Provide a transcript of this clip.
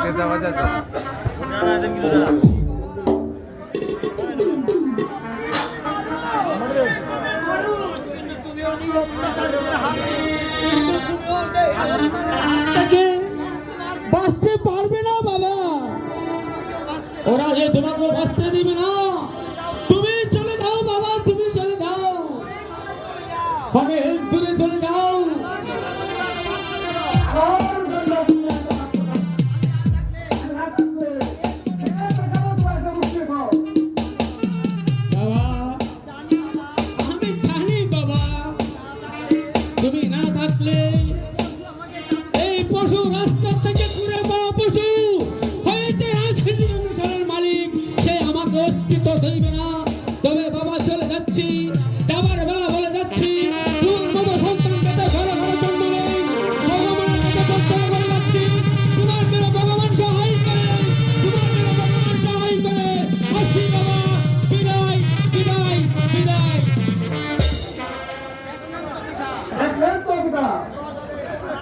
কেতা বাজা তো বাঁচতে পারবে না বাবা, ওরা যে তোমাকে বাঁচতে দিবে না। তুমি চলে যাও বাবা, তুমি চলে যাও, অনেক দূরে